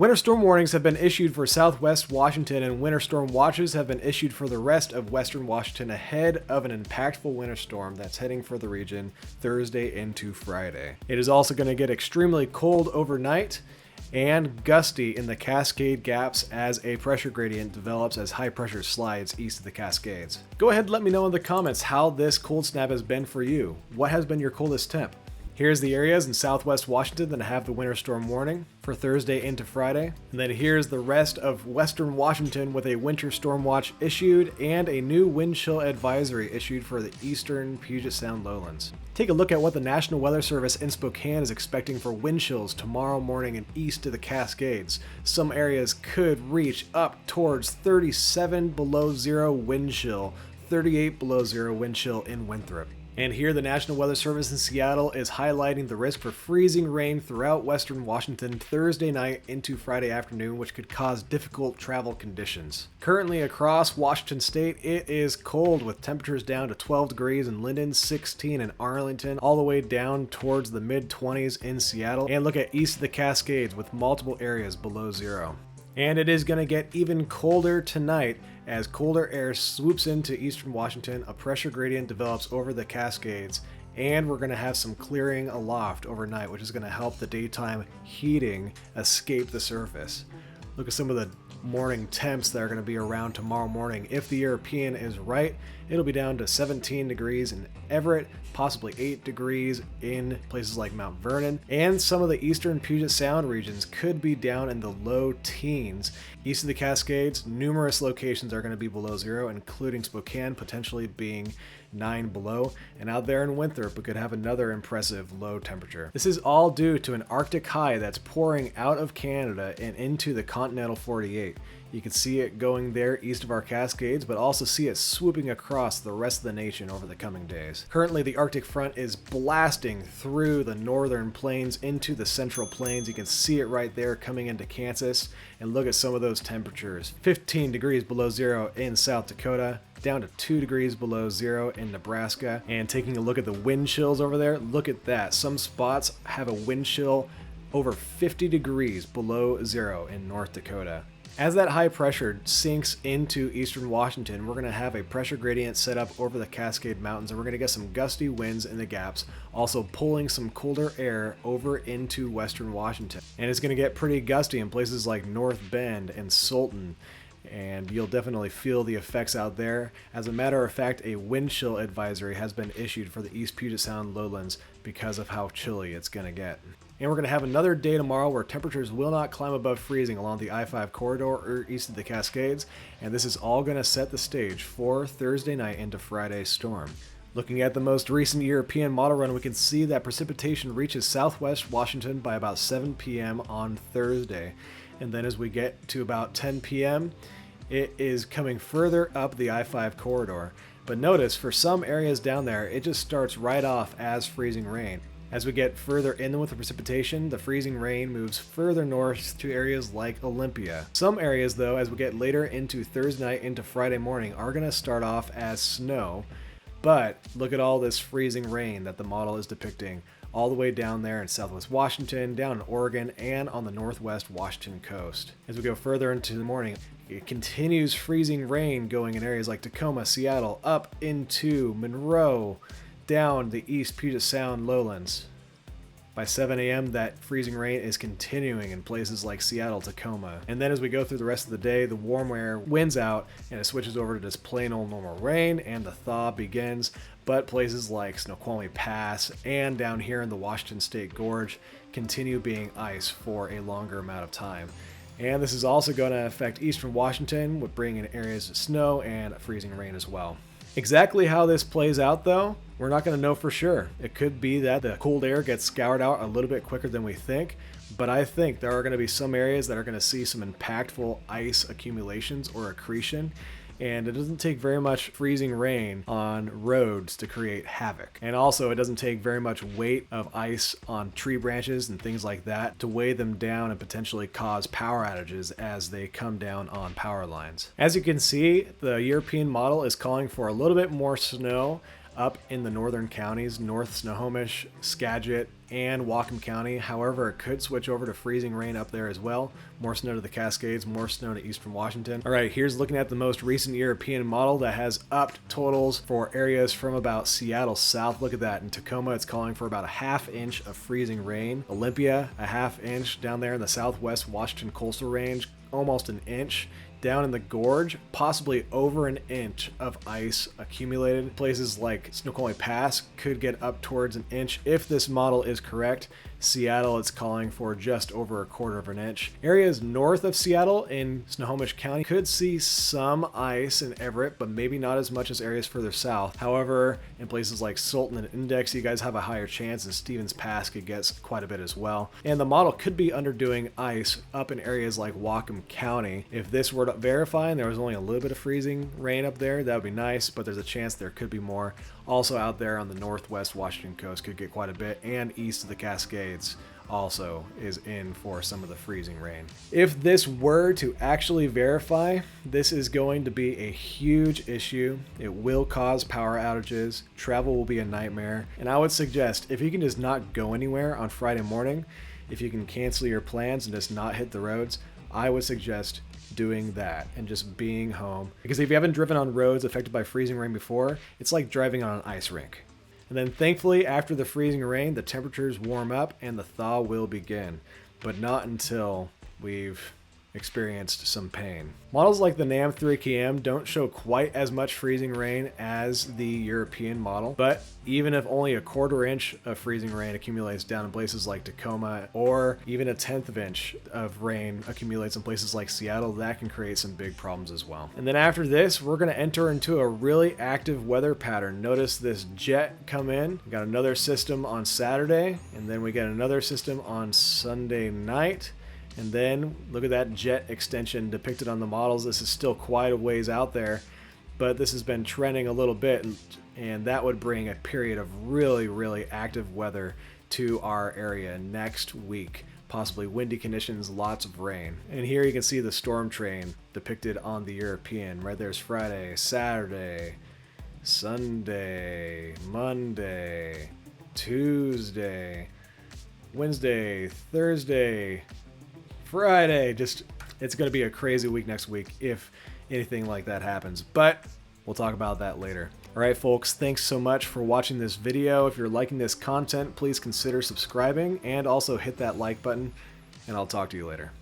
Winter storm warnings have been issued for southwest Washington, and winter storm watches have been issued for the rest of western Washington ahead of an impactful winter storm that's heading for the region Thursday into Friday. It is also going to get extremely cold overnight and gusty in the Cascade Gaps as a pressure gradient develops as high pressure slides east of the Cascades. Go ahead and let me know in the comments how this cold snap has been for you. What has been your coldest temp? Here's the areas in southwest Washington that have the winter storm warning for Thursday into Friday. And then here's the rest of western Washington with a winter storm watch issued and a new wind chill advisory issued for the eastern Puget Sound lowlands. Take a look at what the National Weather Service in Spokane is expecting for wind chills tomorrow morning and east of the Cascades. Some areas could reach up towards 37 below zero wind chill, 38 below zero wind chill in Winthrop. And here the National Weather Service in Seattle is highlighting the risk for freezing rain throughout western Washington Thursday night into Friday afternoon, which could cause difficult travel conditions. Currently across Washington state, it is cold with temperatures down to 12 degrees in Linden, 16 in Arlington, all the way down towards the mid-20s in Seattle. And look at east of the Cascades with multiple areas below zero. And it is going to get even colder tonight as colder air swoops into eastern Washington, a pressure gradient develops over the Cascades, and we're going to have some clearing aloft overnight, which is going to help the daytime heating escape the surface. Look at some of the morning temps that are going to be around tomorrow morning. If the European is right, it'll be down to 17 degrees in Everett, possibly 8 degrees in places like Mount Vernon, and some of the eastern Puget Sound regions could be down in the low teens. East of the Cascades, numerous locations are going to be below zero, including Spokane potentially being 9 below, and out there in Winthrop we could have another impressive low temperature. This is all due to an Arctic high that's pouring out of Canada and into the continental 48. You can see it going there east of our Cascades, but also see it swooping across the rest of the nation over the coming days. Currently, the Arctic front is blasting through the northern plains into the central plains. You can see it right there coming into Kansas, and look at some of those temperatures. 15 degrees below zero in South Dakota, down to 2 degrees below zero in Nebraska. And taking a look at the wind chills over there, look at that. Some spots have a wind chill over 50 degrees below zero in North Dakota. As that high pressure sinks into eastern Washington, we're going to have a pressure gradient set up over the Cascade Mountains, and we're going to get some gusty winds in the gaps, also pulling some colder air over into western Washington. And it's going to get pretty gusty in places like North Bend and Sultan, and you'll definitely feel the effects out there. As a matter of fact, a wind chill advisory has been issued for the East Puget Sound lowlands because of how chilly it's going to get. And we're going to have another day tomorrow where temperatures will not climb above freezing along the I-5 corridor or east of the Cascades, and this is all going to set the stage for Thursday night into Friday's storm. Looking at the most recent European model run, we can see that precipitation reaches southwest Washington by about 7 p.m. on Thursday. And then as we get to about 10 p.m., it is coming further up the I-5 corridor. But notice, for some areas down there, it just starts right off as freezing rain. As we get further in with the precipitation, the freezing rain moves further north to areas like Olympia. Some areas, though, as we get later into Thursday night into Friday morning, are going to start off as snow. But look at all this freezing rain that the model is depicting all the way down there in southwest Washington, down in Oregon, and on the northwest Washington coast. As we go further into the morning, it continues freezing rain going in areas like Tacoma, Seattle, up into Monroe, down the East Puget Sound lowlands. By 7 a.m., that freezing rain is continuing in places like Seattle, Tacoma. And then as we go through the rest of the day, the warm air wins out and it switches over to just plain old normal rain and the thaw begins. But places like Snoqualmie Pass and down here in the Washington State Gorge continue being ice for a longer amount of time. And this is also going to affect eastern Washington with bringing in areas of snow and freezing rain as well. Exactly how this plays out, though, we're not going to know for sure. It could be that the cold air gets scoured out a little bit quicker than we think, but I think there are going to be some areas that are going to see some impactful ice accumulations or accretion, and it doesn't take very much freezing rain on roads to create havoc. And also, it doesn't take very much weight of ice on tree branches and things like that to weigh them down and potentially cause power outages as they come down on power lines. As you can see, the European model is calling for a little bit more snow up in the northern counties, North Snohomish, Skagit, and Whatcom County. However, it could switch over to freezing rain up there as well. More snow to the Cascades, more snow to eastern Washington. All right, here's looking at the most recent European model that has upped totals for areas from about Seattle south. Look at that. In Tacoma, it's calling for about a ½ inch of freezing rain. Olympia, a ½ inch. Down there in the southwest Washington coastal range, almost an inch. Down in the gorge, possibly over an inch of ice accumulated. Places like Snoqualmie Pass could get up towards an inch if this model is correct. Seattle, it's calling for just over a quarter of an inch. Areas north of Seattle in Snohomish County could see some ice in Everett, but maybe not as much as areas further south. However, in places like Sultan and Index, you guys have a higher chance, and Stevens Pass could get quite a bit as well. And the model could be underdoing ice up in areas like Whatcom County. If this were to verify and there was only a little bit of freezing rain up there, that would be nice, but there's a chance there could be more. Also out there on the northwest Washington coast could get quite a bit, and east of the Cascades also is in for some of the freezing rain. If this were to actually verify, this is going to be a huge issue. It will cause power outages. Travel will be a nightmare. And I would suggest if you can just not go anywhere on Friday morning, if you can cancel your plans and just not hit the roads, I would suggest doing that and just being home. Because if you haven't driven on roads affected by freezing rain before, it's like driving on an ice rink. And then thankfully, after the freezing rain, the temperatures warm up and the thaw will begin, but not until we've experienced some pain. Models like the NAM 3KM don't show quite as much freezing rain as the European model, but even if only a quarter inch of freezing rain accumulates down in places like Tacoma, or even a 1/10 of inch of rain accumulates in places like Seattle, that can create some big problems as well. And then after this, we're going to enter into a really active weather pattern. Notice this jet come in. We got another system on Saturday, and then we get another system on Sunday night. And then look at that jet extension depicted on the models. This is still quite a ways out there, but this has been trending a little bit, and that would bring a period of really, really active weather to our area next week. Possibly windy conditions, lots of rain. And here you can see the storm train depicted on the European. Right there's Friday, Saturday, Sunday, Monday, Tuesday, Wednesday, Thursday, Friday. Just, it's going to be a crazy week next week if anything like that happens, but we'll talk about that later. All right, folks, thanks so much for watching this video. If you're liking this content, please consider subscribing and also hit that like button, and I'll talk to you later.